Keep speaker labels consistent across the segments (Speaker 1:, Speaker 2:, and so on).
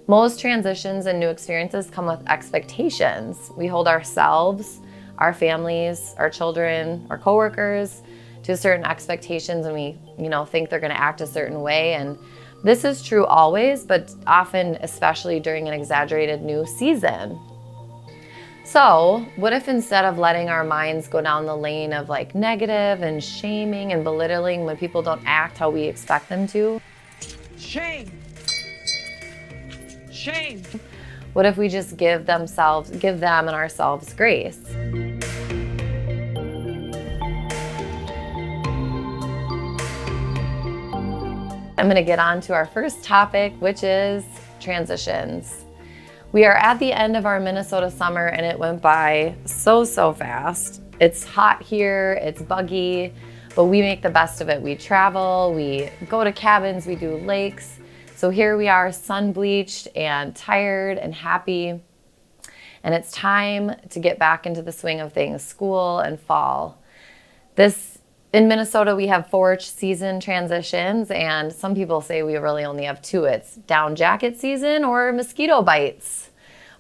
Speaker 1: Most transitions and new experiences come with expectations. We hold ourselves, our families, our children, our coworkers to certain expectations, and we, think they're going to act a certain way. And this is true always, but often, especially during an exaggerated new season. So what if instead of letting our minds go down the lane of like negative and shaming and belittling when people don't act how we expect them to?
Speaker 2: Shame. Shame.
Speaker 1: What if we just give them and ourselves grace? I'm going to get on to our first topic, which is transitions. We are at the end of our Minnesota summer and it went by so fast. It's hot here, it's buggy, but we make the best of it. We travel, we go to cabins, we do lakes. So here we are, sun-bleached and tired and happy. And it's time to get back into the swing of things, school and fall. In Minnesota, we have 4 season transitions, and some people say we really only have 2. It's down jacket season or mosquito bites.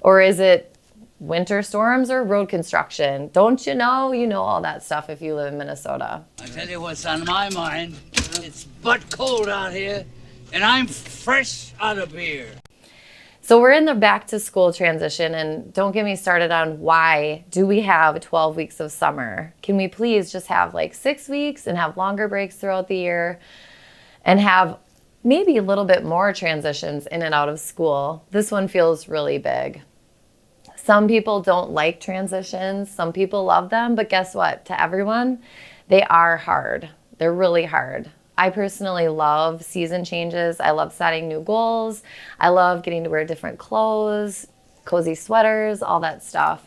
Speaker 1: Or is it winter storms or road construction? Don't you know? You know all that stuff if you live in Minnesota.
Speaker 3: I tell you what's on my mind. It's butt cold out here, and I'm fresh out of beer.
Speaker 1: So we're in the back to school transition, and don't get me started on why do we have 12 weeks of summer? Can we please just have like 6 weeks and have longer breaks throughout the year and have maybe a little bit more transitions in and out of school? This one feels really big. Some people don't like transitions. Some people love them, but guess what? To everyone, they are hard. They're really hard. I personally love season changes. I love setting new goals. I love getting to wear different clothes, cozy sweaters, all that stuff.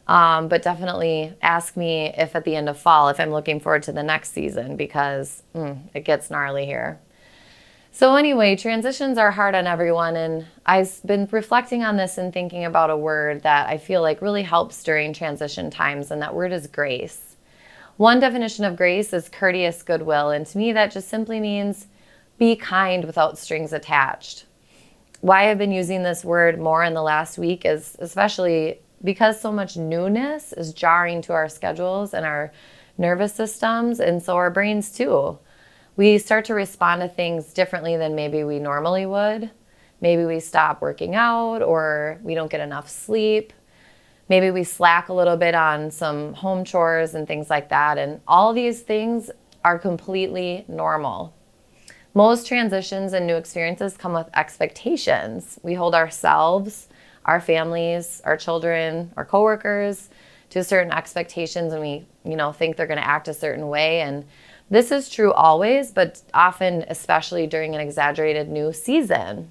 Speaker 1: But definitely ask me if at the end of fall, if I'm looking forward to the next season, because it gets gnarly here. So anyway, transitions are hard on everyone. And I've been reflecting on this and thinking about a word that I feel like really helps during transition times. And that word is grace. One definition of grace is courteous goodwill, and to me that just simply means be kind without strings attached. Why I've been using this word more in the last week is especially because so much newness is jarring to our schedules and our nervous systems, and so our brains too. We start to respond to things differently than maybe we normally would. Maybe we stop working out, or we don't get enough sleep. Maybe we slack a little bit on some home chores and things like that. And all these things are completely normal. Most transitions and new experiences come with expectations. We hold ourselves, our families, our children, our coworkers to certain expectations, and we, think they're going to act a certain way. And this is true always, but often, especially during an exaggerated new season.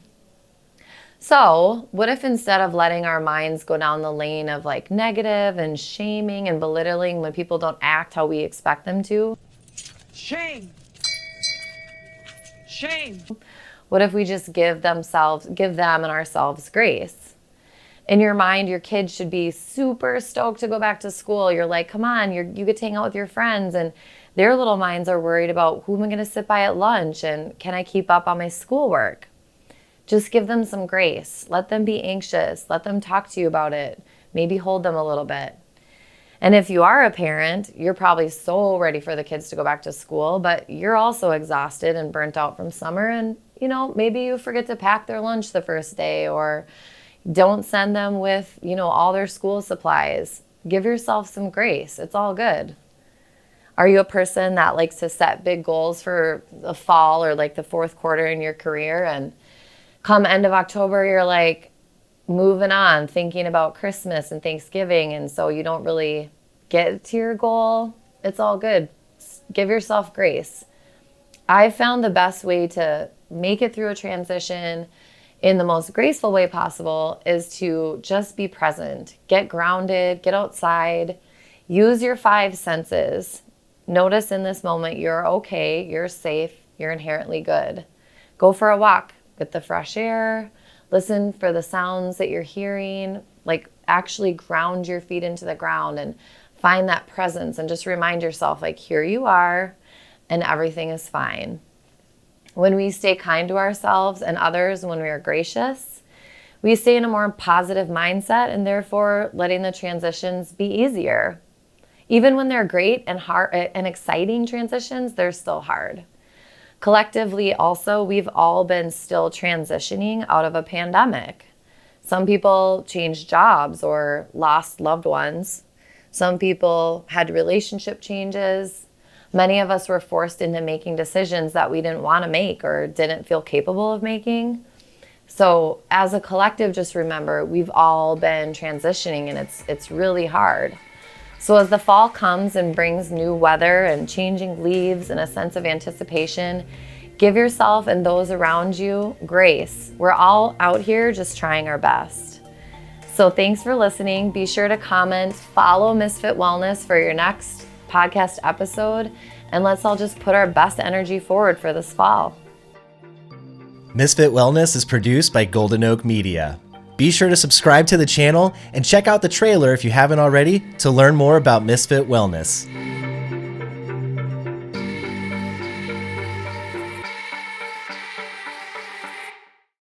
Speaker 1: So what if instead of letting our minds go down the lane of like negative and shaming and belittling when people don't act how we expect them to?
Speaker 2: Shame. Shame.
Speaker 1: What if we just give them and ourselves grace? In your mind, your kids should be super stoked to go back to school. You're like, come on, you get to hang out with your friends, and their little minds are worried about who am I going to sit by at lunch and can I keep up on my schoolwork? Just give them some grace. Let them be anxious. Let them talk to you about it. Maybe hold them a little bit. And if you are a parent, you're probably so ready for the kids to go back to school, but you're also exhausted and burnt out from summer. And, maybe you forget to pack their lunch the first day, or don't send them with, all their school supplies. Give yourself some grace. It's all good. Are you a person that likes to set big goals for the fall or like the fourth quarter in your career, and come end of October, you're like moving on, thinking about Christmas and Thanksgiving, and so you don't really get to your goal? It's all good. Give yourself grace. I've found the best way to make it through a transition in the most graceful way possible is to just be present. Get grounded, get outside, use your 5 senses. Notice in this moment you're okay, you're safe, you're inherently good. Go for a walk. Get the fresh air, listen for the sounds that you're hearing, like actually ground your feet into the ground and find that presence, and just remind yourself like, here you are and everything is fine. When we stay kind to ourselves and others, when we are gracious, We stay in a more positive mindset and therefore letting the transitions be easier. Even when they're great and hard and exciting transitions, they're still hard. Collectively, also, we've all been still transitioning out of a pandemic. Some people changed jobs or lost loved ones. Some people had relationship changes. Many of us were forced into making decisions that we didn't want to make or didn't feel capable of making. So as a collective, just remember, we've all been transitioning and it's really hard. So as the fall comes and brings new weather and changing leaves and a sense of anticipation, give yourself and those around you grace. We're all out here just trying our best. So thanks for listening. Be sure to comment, follow MISSFIT Wellness for your next podcast episode, and let's all just put our best energy forward for this fall.
Speaker 4: MISSFIT Wellness is produced by Golden Oak Media. Be sure to subscribe to the channel and check out the trailer if you haven't already to learn more about MISSFIT Wellness.